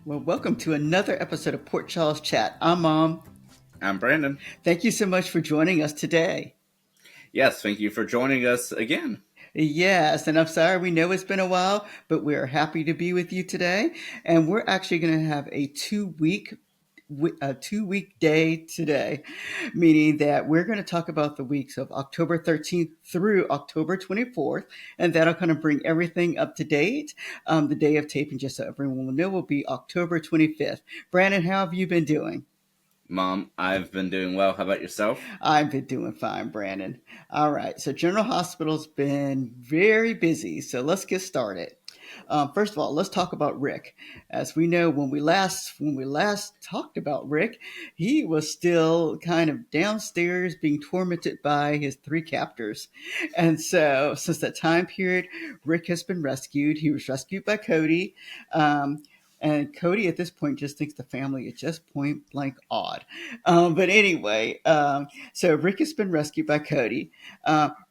Well, welcome to another episode of Port Charles Chat. I'm Mom. I'm Brandon. Thank you so much for joining us today. Yes, thank you for joining us again. Yes, and I'm sorry we know it's been a while, but we're happy to be with you today. And we're actually going to have a 2 week day today, meaning that we're going to talk about the weeks of October 13th through October 24th, and that'll kind of bring everything up to date. The day of taping, just so everyone will know, will be October 25th. Brandon, how have you been doing? Mom, I've been doing well. How about yourself? I've been doing fine, Brandon. All right, so General Hospital's been very busy, so let's get started. First of all, let's talk about Rick. As we know, when we last talked about Rick, he was still kind of downstairs being tormented by his three captors, and so since that time period, Rick has been rescued. He was rescued by Cody. Um, and Cody at this point just thinks the family is just point blank odd. But anyway, so Rick has been rescued by Cody.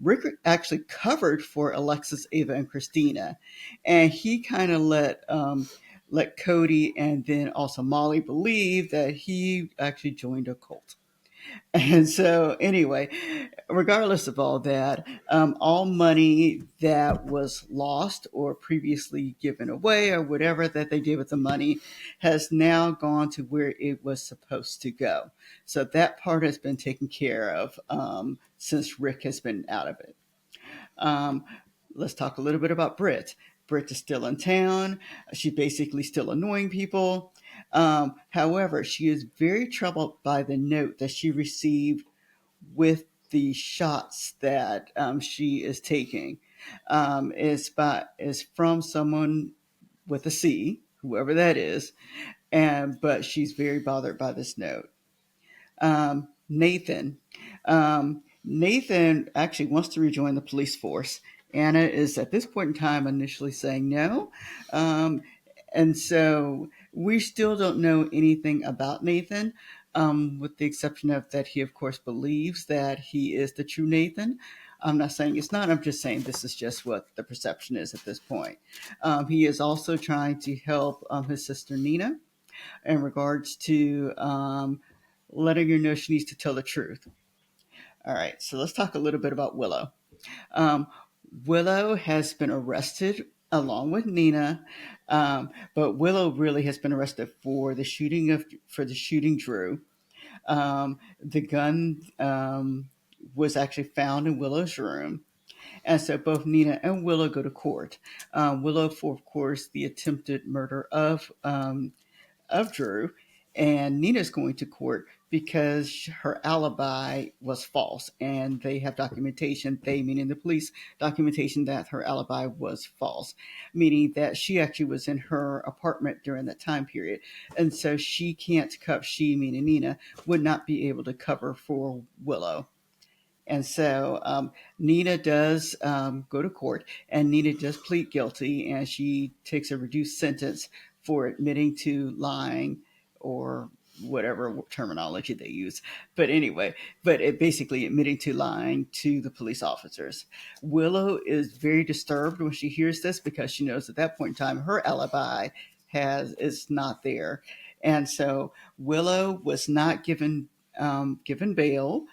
Rick actually covered for Alexis, Ava, and Christina, and he kind of let Cody and then also Molly believe that he actually joined a cult. And so, anyway, regardless of all that, all money that was lost or previously given away or whatever that they did with the money has now gone to where it was supposed to go. So that part has been taken care of since Rick has been out of it. Um, let's talk a little bit about Britt. Britt is still in town. She's basically still annoying people. However, she is very troubled by the note that she received with the shots that she is taking. Is from someone with a C, whoever that is, and but she's very bothered by this note. Nathan actually wants to rejoin the police force. Anna is at this point in time initially saying no. Um, and so we still don't know anything about Nathan, with the exception of that he, of course, believes that he is the true Nathan. I'm not saying it's not, I'm just saying this is just what the perception is at this point. He is also trying to help his sister Nina in regards to letting her know she needs to tell the truth. All right, so let's talk a little bit about Willow. Um, Willow has been arrested along with Nina, but Willow really has been arrested for the shooting Drew. The gun was actually found in Willow's room, and so both Nina and Willow go to court. Willow for, of course, the attempted murder of Drew, and Nina's going to court because her alibi was false, and they have documentation. They, meaning the police, documentation that her alibi was false, meaning that she actually was in her apartment during that time period, and so she can't cover. She, meaning Nina, would not be able to cover for Willow. And so Nina does go to court, and Nina does plead guilty, and she takes a reduced sentence for admitting to lying or whatever terminology they use. But anyway, basically admitting to lying to the police officers. Willow is very disturbed when she hears this because she knows at that point in time her alibi is not there, and so Willow was not given bail,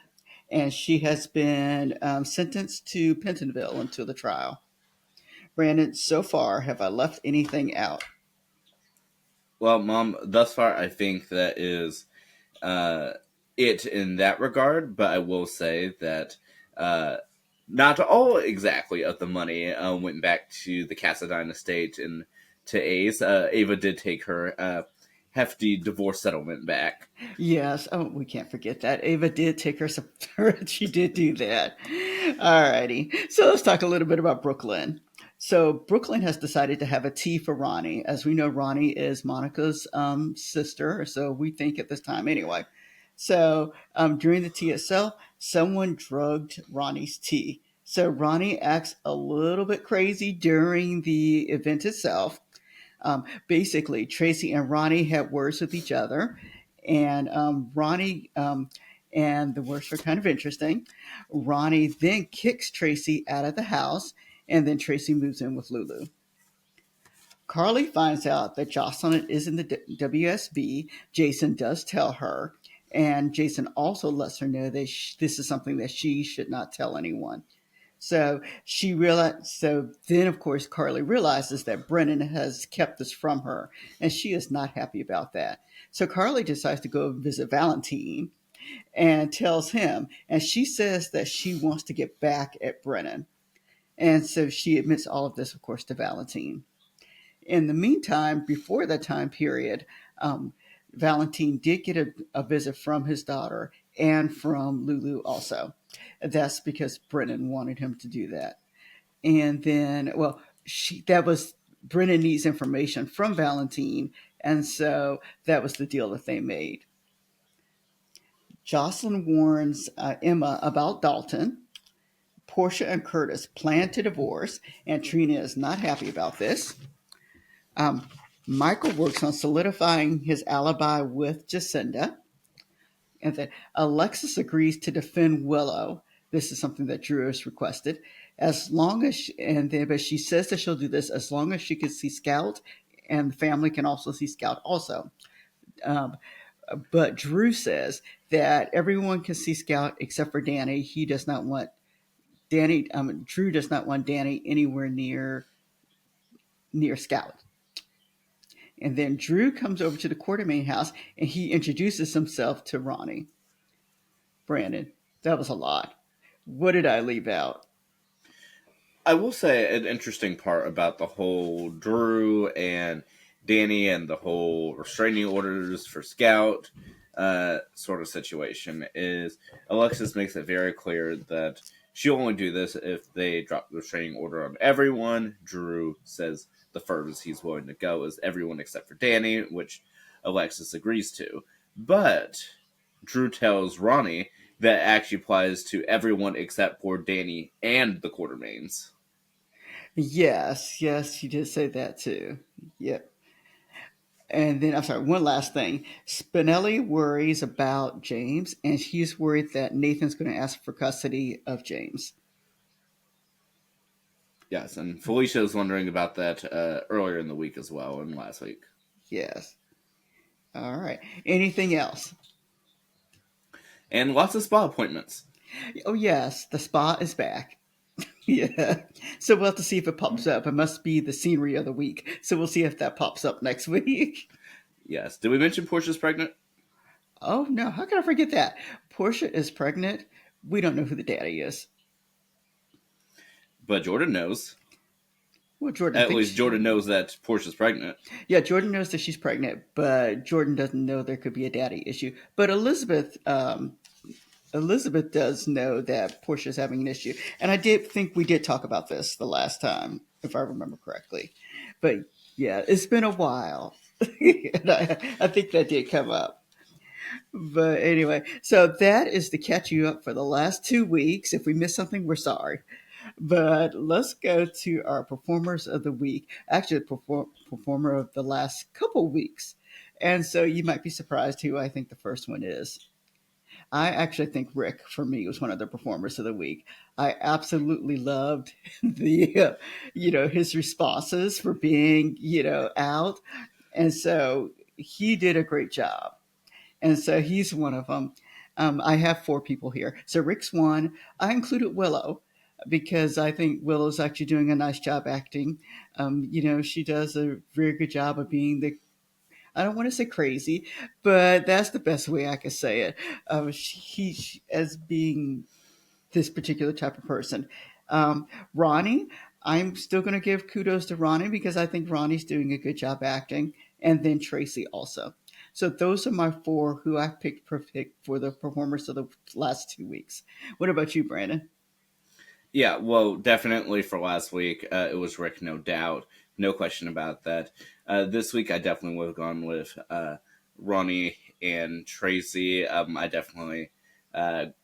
and she has been sentenced to Pentonville until the trial. Brandon, so far, have I left anything out? Well, Mom, thus far I think that is uh, it in that regard, but I will say that uh, not all exactly of the money went back to the Cassadine estate and to Ace. Ava did take her hefty divorce settlement back. Yes. Oh, we can't forget that. Ava did take her some. She did do that. All righty. So let's talk a little bit about Brooklyn. So Brooklyn has decided to have a tea for Ronnie. As we know, Ronnie is Monica's sister. So we think at this time anyway. So during the tea itself, someone drugged Ronnie's tea. So Ronnie acts a little bit crazy during the event itself. Basically, Tracy and Ronnie had words with each other, and Ronnie. And the words were kind of interesting. Ronnie then kicks Tracy out of the house, and then Tracy moves in with Lulu. Carly finds out that Jocelyn is in the WSB. Jason does tell her, and Jason also lets her know that this is something that she should not tell anyone. So she realized. So then, of course, Carly realizes that Brennan has kept this from her, and she is not happy about that. So Carly decides to go visit Valentine and tells him, and she says that she wants to get back at Brennan, and so she admits all of this, of course, to Valentine. In the meantime, before that time period, um, Valentine did get a visit from his daughter and from Lulu also. That's because Brennan wanted him to do that. And then, well, that was Brennan needs information from Valentine, and so that was the deal that they made. Jocelyn warns Emma about Dalton. Portia and Curtis plan to divorce, and Trina is not happy about this. Um, Michael works on solidifying his alibi with Jacinda, and then Alexis agrees to defend Willow. This is something that Drew has requested. As long as but she says that she'll do this as long as she can see Scout, and the family can also see Scout also. Um, but Drew says that everyone can see Scout except for Danny. He does not want Danny. Drew does not want Danny anywhere near Scout. And then Drew comes over to the Quartermain house and he introduces himself to Ronnie. Brandon, that was a lot. What did I leave out? I will say an interesting part about the whole Drew and Danny and the whole restraining orders for Scout sort of situation is Alexis makes it very clear that she'll only do this if they drop the restraining order on everyone. Drew says the furthest he's willing to go is everyone except for Danny, which Alexis agrees to. But Drew tells Ronnie that actually applies to everyone except for Danny and the Quartermains. Yes, yes, you did say that too. Yep. And then, I'm sorry, one last thing. Spinelli worries about James, and she's worried that Nathan's going to ask for custody of James. Yes, and Felicia was wondering about that earlier in the week as well, and last week. Yes. All right. Anything else? And lots of spa appointments. Oh, yes, the spa is back. Yeah. So we'll have to see if it pops up. It must be the scenery of the week. So we'll see if that pops up next week. Yes. Did we mention Portia's pregnant? Oh, no. How can I forget that? Portia is pregnant. We don't know who the daddy is. But Jordan knows. Well, Jordan At thinks least Jordan knows that Portia's pregnant. Yeah, Jordan knows that she's pregnant, but Jordan doesn't know there could be a daddy issue. But Elizabeth does know that Portia's having an issue, and I did think we did talk about this the last time, if I remember correctly. But yeah, it's been a while, and I think that did come up. But anyway, so that is to catch you up for the last 2 weeks. If we missed something, we're sorry. But let's go to our performers of the week. Actually, performer of the last couple weeks. And so you might be surprised who I think the first one is. I actually think Rick, for me, was one of the performers of the week. I absolutely loved his responses for being, out. And so he did a great job. And so he's one of them. I have four people here. So Rick's one. I included Willow because I think Willow's actually doing a nice job acting. She does a very good job of being I don't want to say crazy, but that's the best way I could say it. As being this particular type of person. Ronnie, I'm still going to give kudos to Ronnie because I think Ronnie's doing a good job acting, and then Tracy also. So those are my four who I picked for the performers of the last 2 weeks. What about you, Brandon? Yeah, well, definitely for last week, it was Rick, no doubt. No question about that. This week, I definitely would have gone with Ronnie and Tracy. I definitely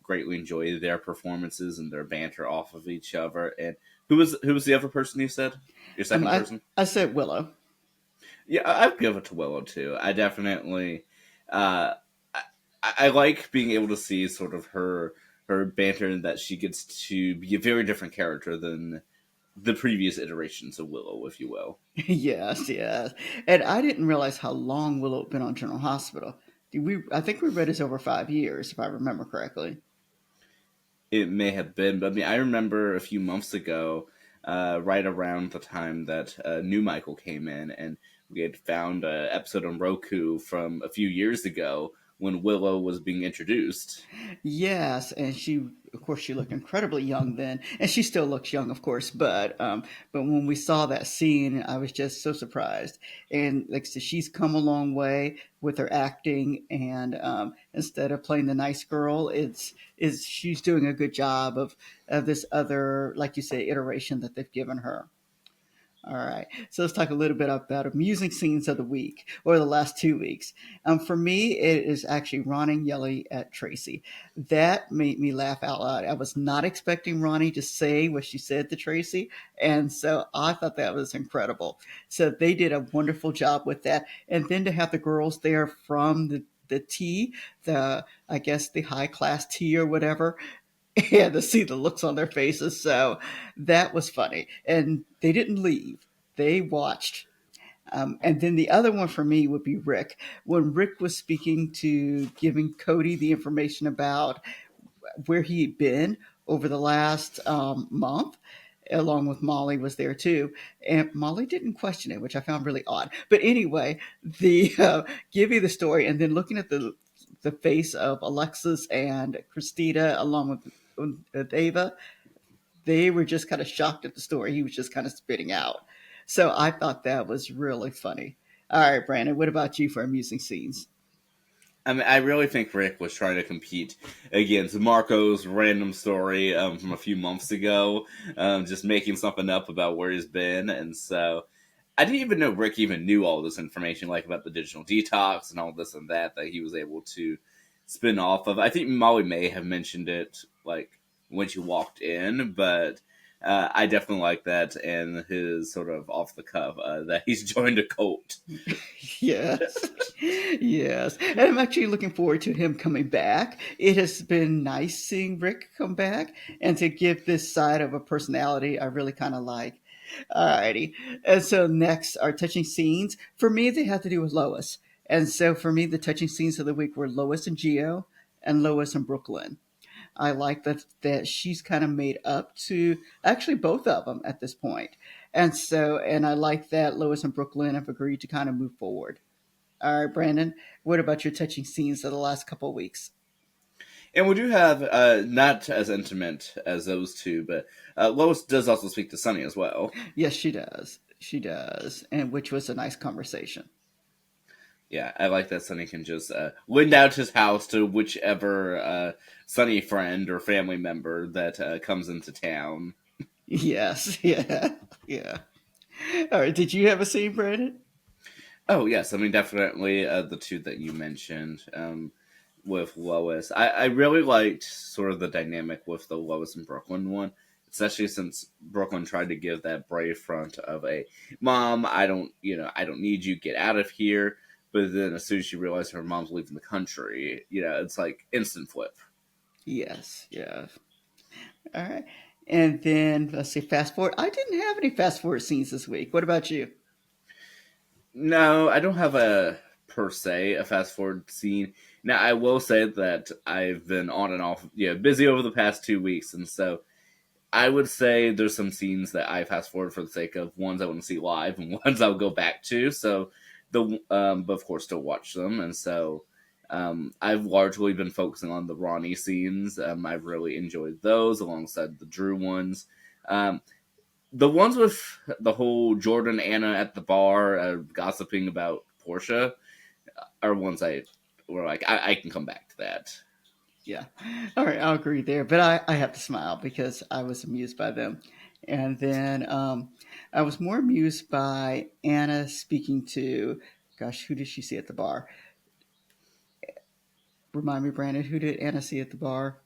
greatly enjoyed their performances and their banter off of each other. And who was the other person you said? Your Um, second I, person? I said Willow. Yeah, I'd give it to Willow too. I definitely, uh, I like being able to see sort of her banter and that she gets to be a very different character than the previous iterations of Willow, if you will. Yes, yes. And I didn't realize how long Willow had been on General Hospital. I think we read it's over 5 years, if I remember correctly. It may have been, but I mean, I remember a few months ago, right around the time that New Michael came in, and we had found an episode on Roku from a few years ago when Willow was being introduced. Yes, and of course, she looked incredibly young then, and she still looks young, of course. But when we saw that scene, I was just so surprised. And like I said, she's come a long way with her acting, and instead of playing the nice girl, it's she's doing a good job of this other, like you say, iteration that they've given her. All right. So let's talk a little bit about amusing scenes of the week or the last 2 weeks. For me, it is actually Ronnie yelling at Tracy. That made me laugh out loud. I was not expecting Ronnie to say what she said to Tracy. And so I thought that was incredible. So they did a wonderful job with that. And then to have the girls there from the tea, I guess the high class tea or whatever, and to see the looks on their faces. So that was funny. And they didn't leave, they watched. And then the other one for me would be Rick. When Rick was speaking to giving Cody the information about where he had been over the last month, along with Molly was there too. And Molly didn't question it, which I found really odd. But anyway, the giving the story and then looking at the face of Alexis and Christina along with Ava, they were just kind of shocked at the story he was just kind of spitting out. So I thought that was really funny. All right, Brandon, what about you for amusing scenes? I mean, I really think Rick was trying to compete against Marco's random story from a few months ago, just making something up about where he's been, and so I didn't even know Rick even knew all this information, like about the digital detox and all this and that he was able to spin off of. I think Molly may have mentioned it, like, when she walked in, but I definitely like that and his sort of off the cuff that he's joined a cult. Yes, yes. And I'm actually looking forward to him coming back. It has been nice seeing Rick come back and to give this side of a personality I really kind of like. Alrighty. And so next, our touching scenes. For me, they have to do with Lois. And so for me, the touching scenes of the week were Lois and Geo and Lois and Brooklyn. I like that she's kind of made up to actually both of them at this point. And I like that Lois and Brooklyn have agreed to kind of move forward. All right, Brandon, what about your touching scenes of the last couple of weeks? And we do have not as intimate as those two, but Lois does also speak to Sunny as well. Yes, she does. She does, and which was a nice conversation. Yeah, I like that Sunny can just lend out his house to whichever Sunny friend or family member that comes into town. Yes, yeah, yeah. All right, did you have a scene, Brandon? Oh yes, I mean definitely the two that you mentioned with Lois. I really liked sort of the dynamic with the Lois and Brooklyn one, especially since Brooklyn tried to give that brave front of a mom. I don't need you. Get out of here. But then as soon as she realized her mom's leaving the country, it's like instant flip. Yes, yeah. All right. And then let's see, fast forward. I didn't have any fast forward scenes this week. What about you? No, I don't have a per se a fast forward scene. Now I will say that I've been on and off, busy over the past 2 weeks, and so I would say there's some scenes that I fast forward for the sake of ones I want to see live and ones I'll go back to. So but of course still watch them, and so I've largely been focusing on the Ronnie scenes. I've really enjoyed those alongside the Drew ones. Um, the ones with the whole Jordan Anna at the bar gossiping about Portia are ones I were like I can come back to that. Yeah. All right, I'll agree there. But I have to smile because I was amused by them. And then I was more amused by Anna speaking to, gosh, who did she see at the bar? Remind me, Brandon, who did Anna see at the bar?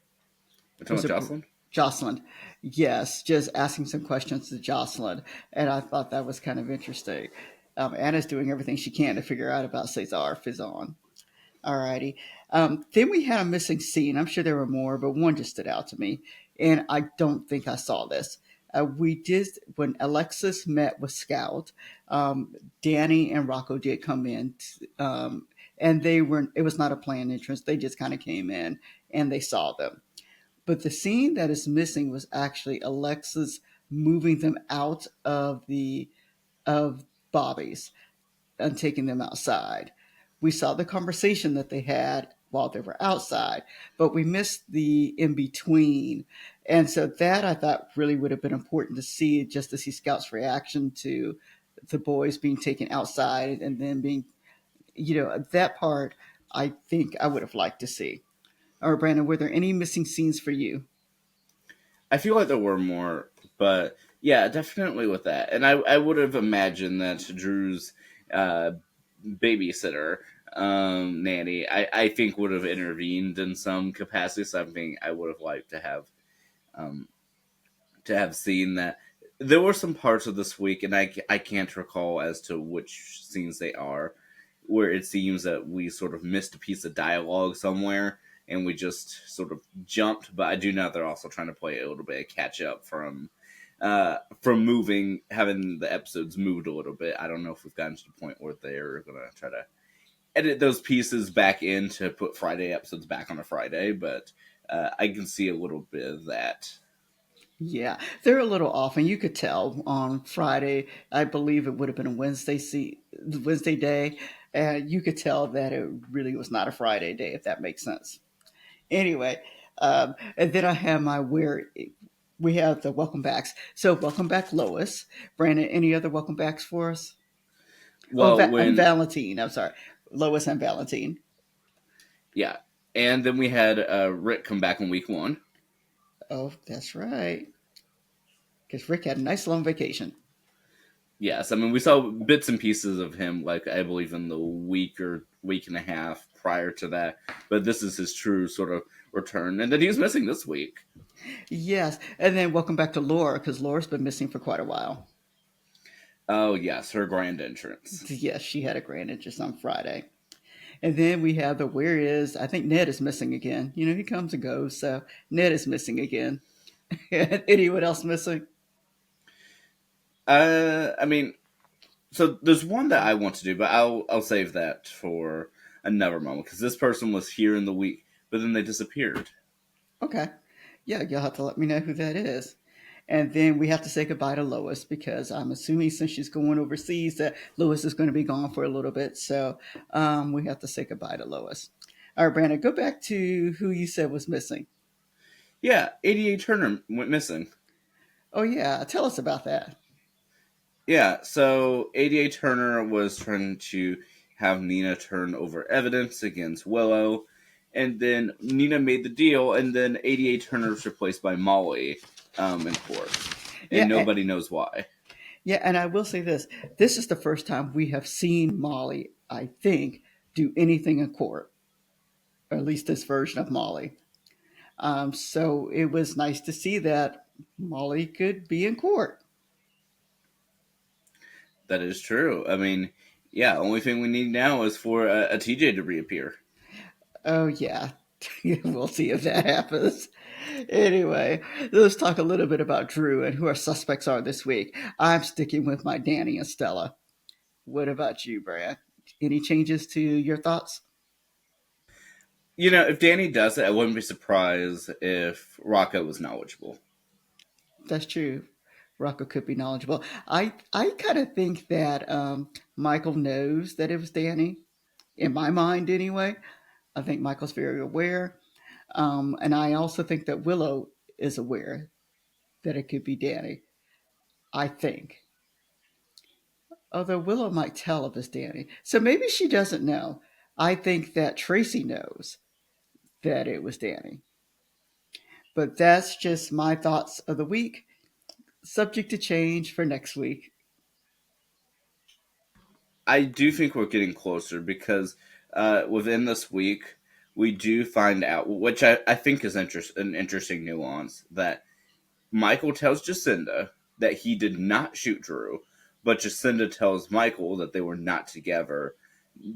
We're talking Was about it Jocelyn. Jocelyn? Yes, just asking some questions to Jocelyn. And I thought that was kind of interesting. Anna's doing everything she can to figure out about Cesar Fizon. Alrighty. Then we had a missing scene. I'm sure there were more, but one just stood out to me. And I don't think I saw this. We did when Alexis met with Scout. Danny and Rocco did come in, and they were. It was not a planned entrance. They just kind of came in and they saw them. But the scene that is missing was actually Alexis moving them out of Bobby's and taking them outside. We saw the conversation that they had while they were outside, but we missed the in between. And so that I thought really would have been important to see, just to see Scout's reaction to the boys being taken outside and then being, that part I think I would have liked to see. All right, Brandon, were there any missing scenes for you? I feel like there were more, but yeah, definitely with that. And I would have imagined that Drew's uh, babysitter, nanny, I think would have intervened in some capacity. Something I would have liked um, to have seen that. There were some parts of this week, and I can't recall as to which scenes they are, where it seems that we sort of missed a piece of dialogue somewhere and we just sort of jumped. But I do know they're also trying to play a little bit of catch up from moving, having the episodes moved a little bit. I don't know if we've gotten to the point where they're gonna try to edit those pieces back in to put Friday episodes back on a Friday, but I can see a little bit of that. Yeah, they're a little off, and you could tell on Friday. I believe it would have been a Wednesday day, and you could tell that it really was not a Friday day, if that makes sense. Anyway, and then I have my where we have the welcome backs. So welcome back, Lois. Brandon, any other welcome backs for us? Oh, Well, and when Valentine. I'm sorry, Lois and Valentine. yeah, and then we had Rick come back in week one. Oh, that's right, because Rick had a nice long vacation. Yes, I mean we saw bits and pieces of him, like I believe in the week or week and a half prior to that, but this is his true sort of return, and then he was missing this week. Yes, and then welcome back to Laura, because Laura's been missing for quite a while. Oh yes, her grand entrance. Yes, she had a grand entrance on Friday. And then we have the where is, I think Ned is missing again. He comes and goes, so Ned is missing again. Anyone else missing? I mean, so there's one that I want to do, but I'll save that for another moment because this person was here in the week, but then they disappeared. Okay. Yeah, you'll have to let me know who that is. And then we have to say goodbye to Lois because I'm assuming since she's going overseas that Lois is going to be gone for a little bit. So we have to say goodbye to Lois. All right, Brandon, go back to who you said was missing. Yeah, 88 Turner went missing. Oh, yeah. Tell us about that. Yeah, so 88 Turner was trying to have Nina turn over evidence against Willow, and then Nina made the deal, and then 88 Turner was replaced by Molly in court, and Yeah. nobody knows why. Yeah, and I will say this. This is the first time we have seen Molly, I think, do anything in court, or at least this version of Molly. So it was nice to see that Molly could be in court. That is true. I mean, yeah, only thing we need now is for a TJ to reappear. Oh, yeah. We'll see if that happens. Anyway, let's talk a little bit about Drew and who our suspects are this week. I'm sticking with my Danny and Stella. What about you, Brad? Any changes to your thoughts? You know, if Danny does it, I wouldn't be surprised if Rocco was knowledgeable. That's true. Rocco could be knowledgeable. I kind of think that Michael knows that it was Danny. In my mind, anyway. I think Michael's very aware, and I also think that Willow is aware that it could be Danny. I think, although Willow might tell if it's Danny, so maybe she doesn't know. I think that Tracy knows that it was Danny, but that's just my thoughts of the week, subject to change for next week. I do think we're getting closer because within this week, we do find out, which I think is an interesting nuance, that Michael tells Jacinda that he did not shoot Drew, but Jacinda tells Michael that they were not together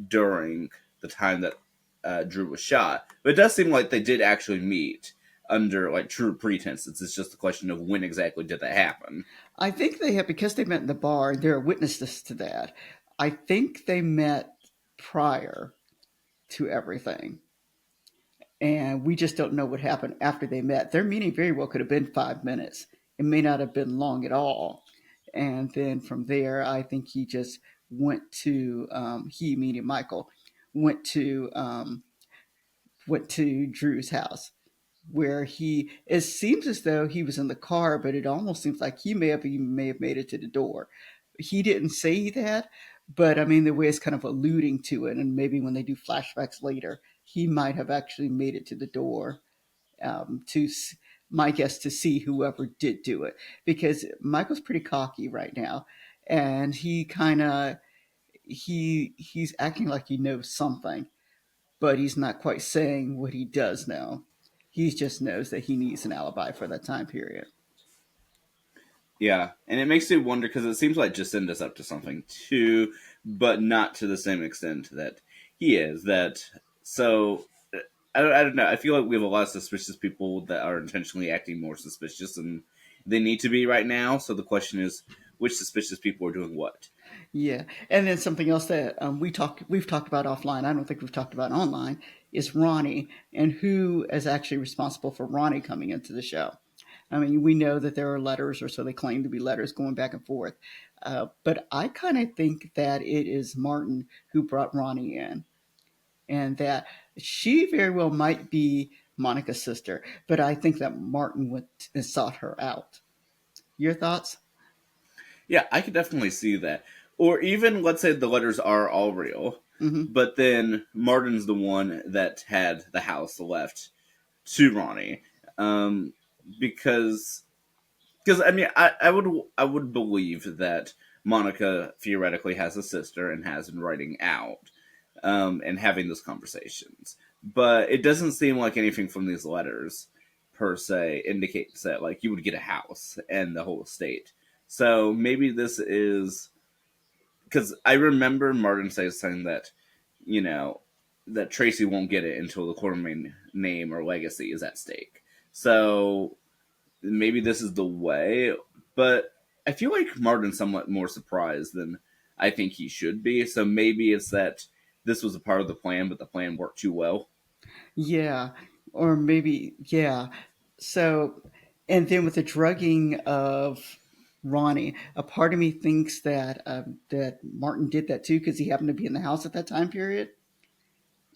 during the time that Drew was shot. But it does seem like they did actually meet under like true pretenses. It's just a question of when exactly did that happen. I think they have, because they met in the bar, and there are witnesses to that. I think they met prior to everything. And we just don't know what happened after they met. Their meeting very well could have been 5 minutes. It may not have been long at all. And then from there, I think he just went to he, meaning Michael, went to went to Drew's house, where he, it seems as though he was in the car, but it almost seems like he may have made it to the door. He didn't say that, but I mean the way it's kind of alluding to it, and maybe when they do flashbacks later, he might have actually made it to the door, to my guess, to see whoever did do it, because Michael's pretty cocky right now, and he kind of he's acting like he knows something, but he's not quite saying what he does know. He just knows that he needs an alibi for that time period. Yeah, and it makes you wonder because it seems like Jacinda's up to something too, but not to the same extent that he is. That so I don't know. I feel like we have a lot of suspicious people that are intentionally acting more suspicious than they need to be right now. So the question is, which suspicious people are doing what? Yeah, and then something else that we've talked about offline. I don't think we've talked about online is Ronnie, and who is actually responsible for Ronnie coming into the show. I mean, we know that there are letters, or so they claim to be letters, going back and forth. But I kind of think that it is Martin who brought Ronnie in, and that she very well might be Monica's sister. But I think that Martin went and sought her out. Your thoughts? Yeah, I could definitely see that. Or even let's say the letters are all real, Hmm. but then Martin's the one that had the house left to Ronnie, um, because I mean I would believe that Monica theoretically has a sister and has been writing out and having those conversations, but it doesn't seem like anything from these letters per se indicates that like you would get a house and the whole estate. So maybe this is because I remember Martin saying that you know that Tracy won't get it until the Quartermain name or legacy is at stake. So maybe this is the way, but I feel like Martin's somewhat more surprised than I think he should be. So maybe it's that this was a part of the plan, but the plan worked too well. Yeah, or maybe, yeah. So, and then with the drugging of Ronnie, a part of me thinks that that Martin did that too because he happened to be in the house at that time period.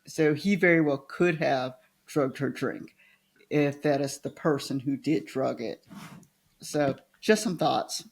So he very well could have drugged her drink if that is the person who did drug it. So, just some thoughts.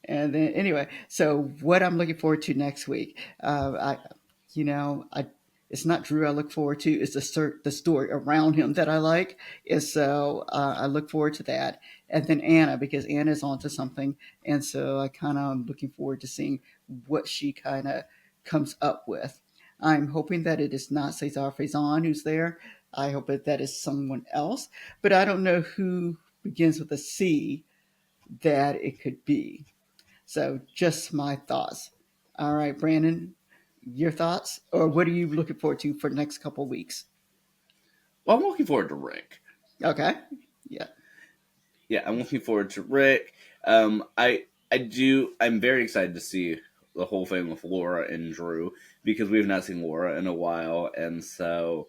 And then anyway, so what I'm looking forward to next week, you know, I it's not Drew I look forward to. It's the story around him that I like. And so I look forward to that. And then Anna, because Anna's onto something, and so I kind of am looking forward to seeing what she kind of comes up with. I'm hoping that it is not Cesar Faison who's there. I hope that that is someone else, but I don't know who begins with a C that it could be. So just my thoughts. All right, Brandon, your thoughts, or what are you looking forward to for the next couple of weeks? Well, I'm looking forward to Rick. Okay. Yeah. Yeah, I'm looking forward to Rick. I do. I'm very excited to see the whole thing with Laura and Drew because we've not seen Laura in a while, and so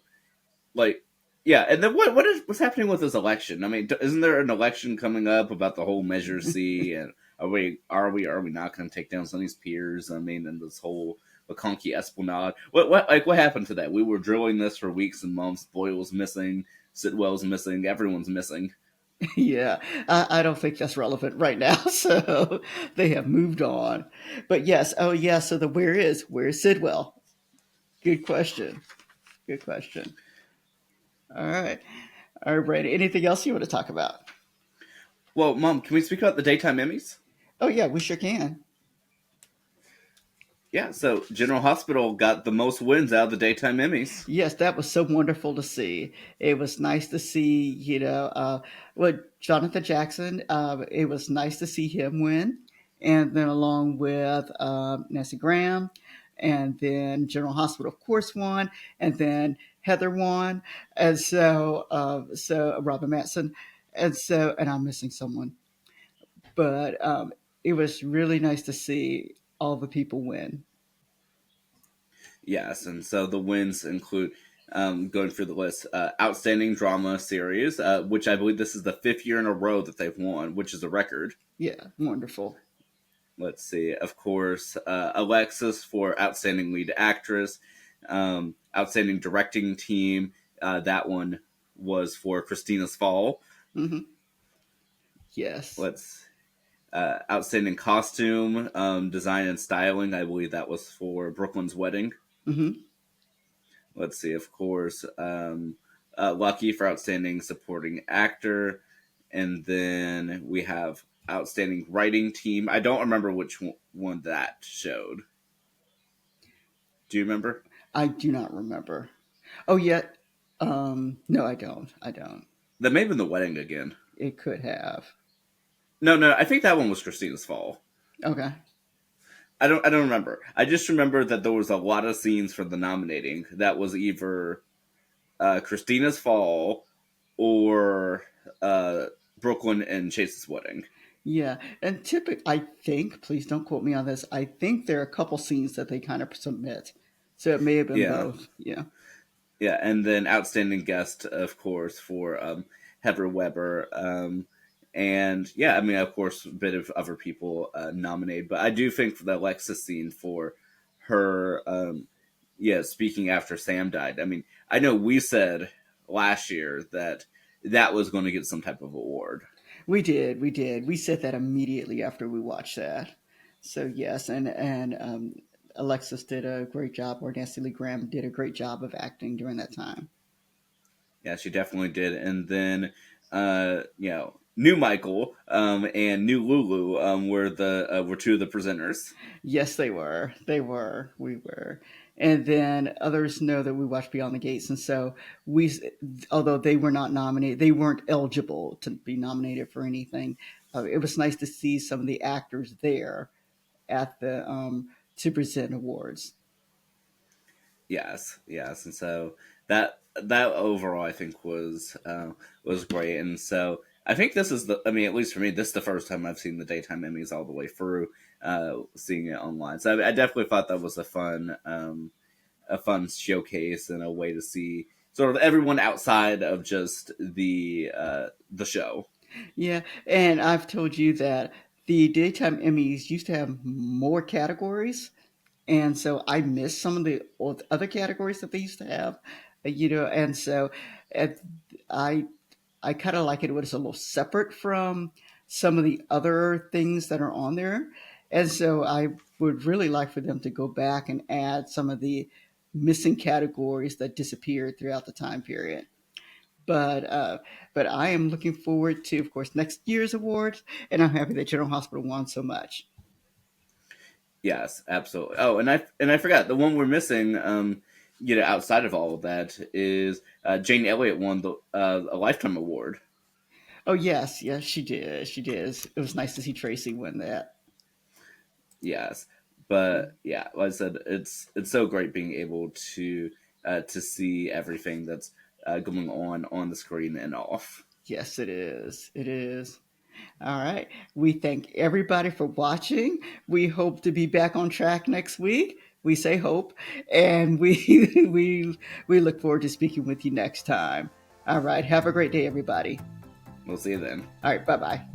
like yeah, and then what's happening with this election? I mean, isn't there an election coming up about the whole Measure C? And are we not going to take down some of these peers? I mean, and this whole McConkey esplanade. What happened to that? We were drilling this for weeks and months. Boyle's missing. Sitwell's missing. Everyone's missing. Yeah. I don't think that's relevant right now. So they have moved on. But yes. Oh, yeah. So the where is Sidwell? Good question. Good question. All right. All right, Brandon. Anything else you want to talk about? Well, Mom, can we speak about the daytime Emmys? Oh, yeah, we sure can. Yeah, so General Hospital got the most wins out of the daytime Emmys. Yes, that was so wonderful to see. It was nice to see, what Jonathan Jackson. It was nice to see him win, and then along with Nancy Graham, and then General Hospital, of course, won, and then Heather won, and so Robin Matson, and I'm missing someone, but it was really nice to see all the people win. Yes, and so the wins include going through the list: outstanding drama series, which I believe this is the fifth year in a row that they've won, which is a record. Yeah, wonderful. Let's see, of course, Alexis for outstanding lead actress, outstanding directing team. That one was for Christina's Fall. Hmm. Yes. Let's outstanding costume design and styling. I believe that was for Brooklyn's Wedding. Hmm. Let's see, of course, Lucky for outstanding supporting actor, and then we have outstanding writing team. I don't remember which one that showed. Do you remember? I do not remember. Oh, yeah. No, I don't. I don't. That may have been the wedding again. It could have. No, I think that one was Christina's Fall. Okay. I don't remember. I just remember that there was a lot of scenes for the nominating that was either Christina's Fall or uh, Brooklyn and Chase's Wedding. Yeah, and typically, I think, please don't quote me on this, I think there are a couple scenes that they kind of submit. So it may have been Yeah, both. Yeah. yeah, and then outstanding guest, of course, for Heather Weber. And yeah, I mean, of course, a bit of other people nominated, but I do think for the Alexis scene for her, yeah, speaking after Sam died. I mean, I know we said last year that that was going to get some type of award. We did. We did. We said that immediately after we watched that. So, yes, and Alexis did a great job, or Nancy Lee Graham did a great job of acting during that time. Yeah, she definitely did. And then, new Michael and new Lulu were two of the presenters. Yes, they were. They were. We were. And then others know that we watched Beyond the Gates, and so we, although they were not nominated, they weren't eligible to be nominated for anything. It was nice to see some of the actors there at the to present awards. Yes, and so that overall I think was great, and so I think this is the I mean at least for me this is the first time I've seen the Daytime Emmys all the way through, seeing it online. So I definitely thought that was a fun showcase and a way to see sort of everyone outside of just the show. Yeah, and I've told you that the daytime Emmys used to have more categories, and so I miss some of the other categories that they used to have, and so at, I I kind of like it when it's a little separate from some of the other things that are on there, and so I would really like for them to go back and add some of the missing categories that disappeared throughout the time period. But uh, but I am looking forward to, of course, next year's awards, and I'm happy that General Hospital won so much. Yes, absolutely. Oh, and I forgot the one we're missing. Outside of all of that is Jane Elliott won the a lifetime award. Oh yes, yes, she did. She did. It was nice to see Tracy win that. Yes, but yeah, like I said, it's so great being able to see everything that's going on the screen and off. Yes, it is. It is. All right. We thank everybody for watching. We hope to be back on track next week. We say hope, and we look forward to speaking with you next time. All right. Have a great day, everybody. We'll see you then. All right. Bye bye.